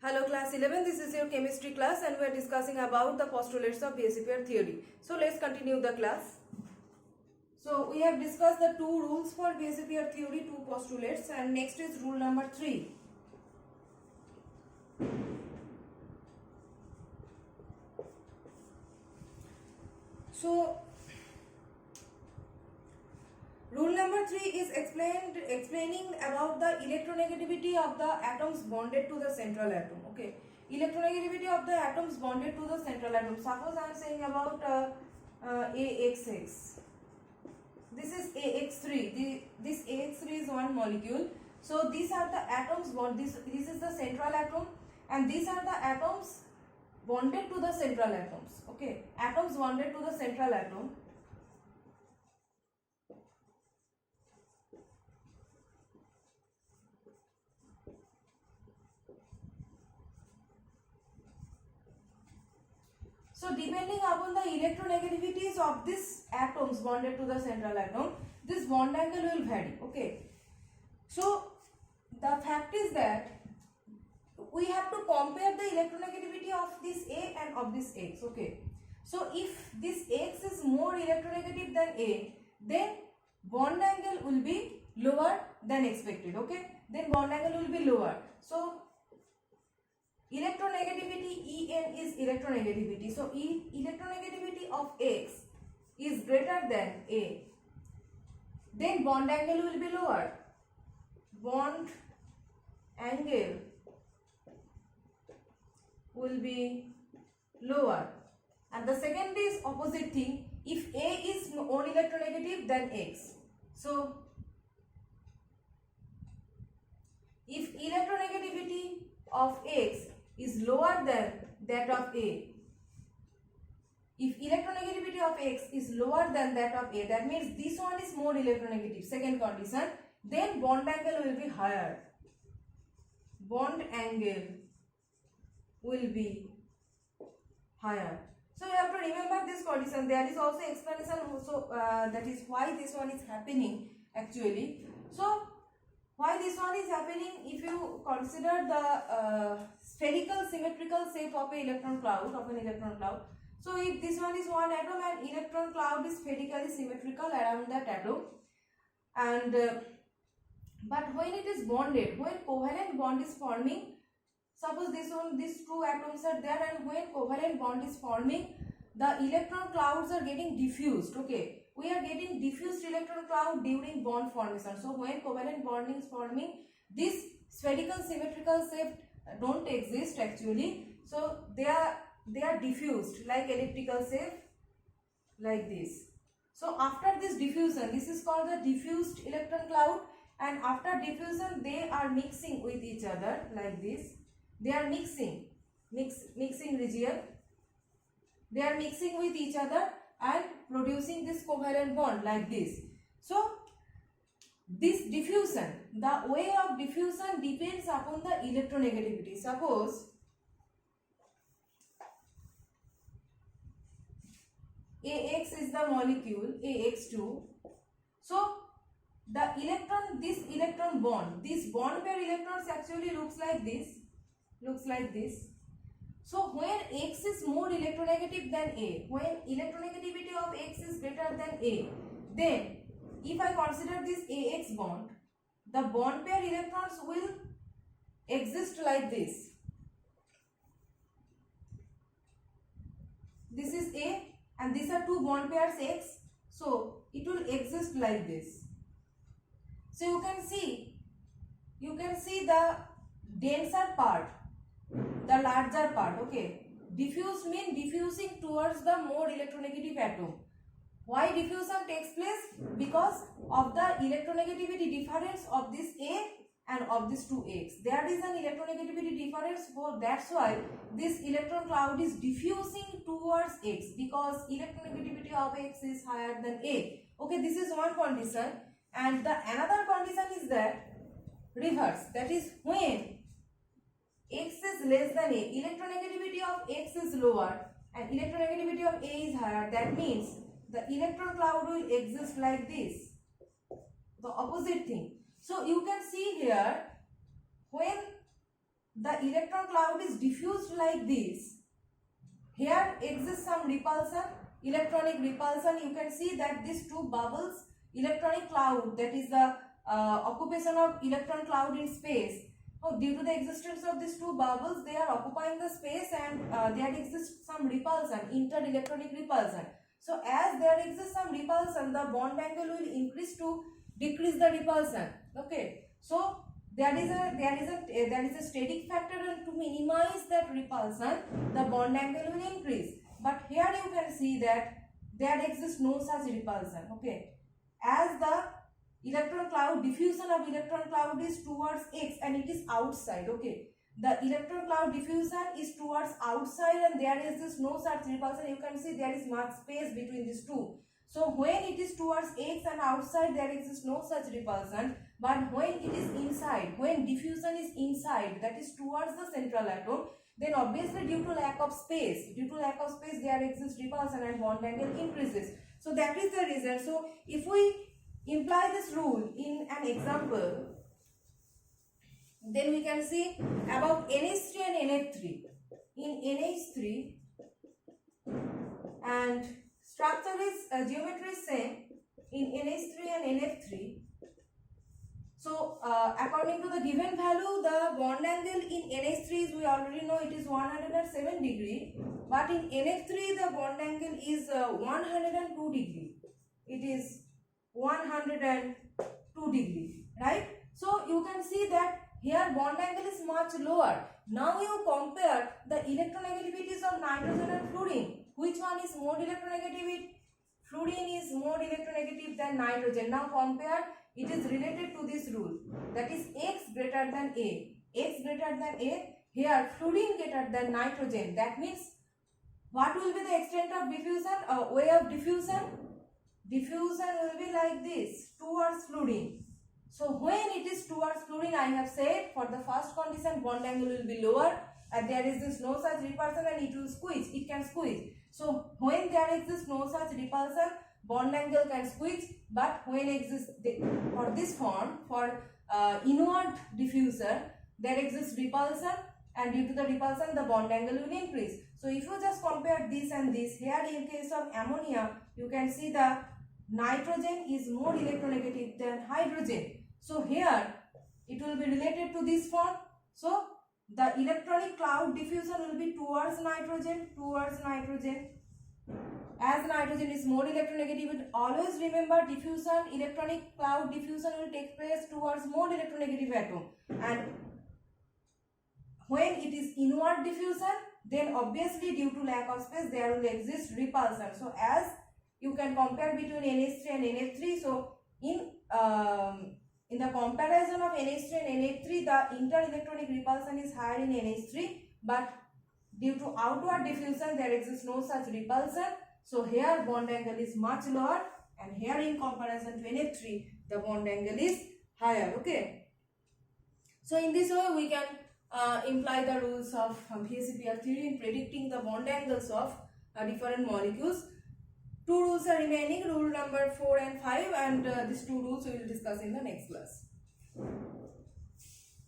Hello class 11, this is your chemistry class and we are discussing about the postulates of basic pair theory. So let's continue the class. So we have discussed the two rules for basic pair theory, two postulates, and next is rule number 3. So rule number 3 is explaining about the electronegativity of the atoms bonded to the central atom. Okay, electronegativity of the atoms bonded to the central atom. Suppose I am saying about AXX. This is AX3. This AX3 is one molecule. So these are the atoms bond. This is the central atom, and these are the atoms bonded to the central atoms. Okay, atoms bonded to the central atom. So depending upon the electronegativities of these atoms bonded to the central atom, this bond angle will vary. Okay. So the fact is that we have to compare the electronegativity of this A and of this X. Okay. So if this X is more electronegative than A, then bond angle will be lower than expected. Okay. Then bond angle will be lower. So electronegativity En is electronegativity. So electronegativity of X is greater than A. Then bond angle will be lower. Bond angle will be lower. And the second is opposite thing. If A is more electronegative than X. So if electronegativity of X is lower than that of A. If electronegativity of X is lower than that of A, that means this one is more electronegative. Second condition, then bond angle will be higher. Bond angle will be higher. So you have to remember this condition. There is also explanation also that is why this one is happening actually. So why this one is happening, if you consider the spherical symmetrical shape of an electron cloud. So if this one is one atom and electron cloud is spherically symmetrical around that atom, and but when it is bonded, when covalent bond is forming, suppose these two atoms are there, and when covalent bond is forming, the electron clouds are getting diffused. Okay. We are getting diffused electron cloud during bond formation. So when covalent bonding is forming, this spherical symmetrical shape don't exist actually. So they are diffused like elliptical shape like this. So after this diffusion, this is called the diffused electron cloud, and after diffusion they are mixing with each other like this. They are mixing region. They are mixing with each other and producing this covalent bond like this. So this diffusion, the way of diffusion depends upon the electronegativity. Suppose AX is the molecule AX2. So the electron, this electron bond, this bond pair electrons actually looks like this. So when X is more electronegative than A, when electronegativity of X is greater than A, then if I consider this AX bond, the bond pair electrons will exist like this. This is A and these are two bond pairs X, so it will exist like this. So you can see the denser part, the larger part. Okay, diffuse means diffusing towards the more electronegative atom. Why diffusion takes place? Because of the electronegativity difference of this A and of this 2X. There is an electronegativity difference, so that's why this electron cloud is diffusing towards X, because electronegativity of X is higher than A. Okay, this is one condition, and the another condition is that reverse, that is when X is less than A, electronegativity of X is lower and electronegativity of A is higher. That means the electron cloud will exist like this, the opposite thing. So you can see here, when the electron cloud is diffused like this, here exists some repulsion, electronic repulsion. You can see that these two bubbles, electronic cloud, that is the occupation of electron cloud in space. So due to the existence of these two bubbles, they are occupying the space, and there exists some repulsion, inter-electronic repulsion. So as there exists some repulsion, the bond angle will increase to decrease the repulsion. Okay, so there is a static factor, and to minimize that repulsion, the bond angle will increase. But here you can see that there exists no such repulsion. Okay, as the electron cloud, diffusion of electron cloud is towards X and it is outside. Okay, the electron cloud diffusion is towards outside and there is this no such repulsion. You can see there is much space between these two. So when it is towards X and outside, there exists no such repulsion. But when it is inside, when diffusion is inside, that is towards the central atom, then obviously due to lack of space, there exists repulsion and bond angle increases. So that is the reason. So if we imply this rule in an example, then we can see about NH3 and NF3. In NH3, and structure is geometry is same in NH3 and NF3. So according to the given value, the bond angle in NH3 is, we already know it is 107 degree, but in NF3 the bond angle is 102 degree. It is 102 degree, right? So you can see that here bond angle is much lower. Now you compare the electronegativities of nitrogen and fluorine. Which one is more electronegative? Fluorine is more electronegative than nitrogen. Now compare, it is related to this rule, that is X greater than A. X greater than A, here fluorine greater than nitrogen. That means what will be the extent of diffusion, way of diffusion? Diffusion will be like this, towards fluorine. So when it is towards fluorine, I have said for the first condition bond angle will be lower and there is this no such repulsion and it will squeeze, it can squeeze. So when there exists no such repulsion, bond angle can squeeze, but when exists for this form, for inward diffuser, there exists repulsion, and due to the repulsion the bond angle will increase. So if you just compare this and this, here in case of ammonia, you can see the nitrogen is more electronegative than hydrogen. So here it will be related to this form. So the electronic cloud diffusion will be towards nitrogen. As nitrogen is more electronegative, always remember diffusion, electronic cloud diffusion will take place towards more electronegative atom. And when it is inward diffusion, then obviously due to lack of space there will exist repulsion. So as you can compare between NH3 and NF3, so in the comparison of NH3 and NF3, the inter-electronic repulsion is higher in NH3, but due to outward diffusion there exists no such repulsion. So here bond angle is much lower, and here in comparison to NF3 the bond angle is higher. Okay, so in this way we can imply the rules of VSEPR theory in predicting the bond angles of different molecules. Two rules are remaining, rule number 4 and 5, and these two rules we will discuss in the next class.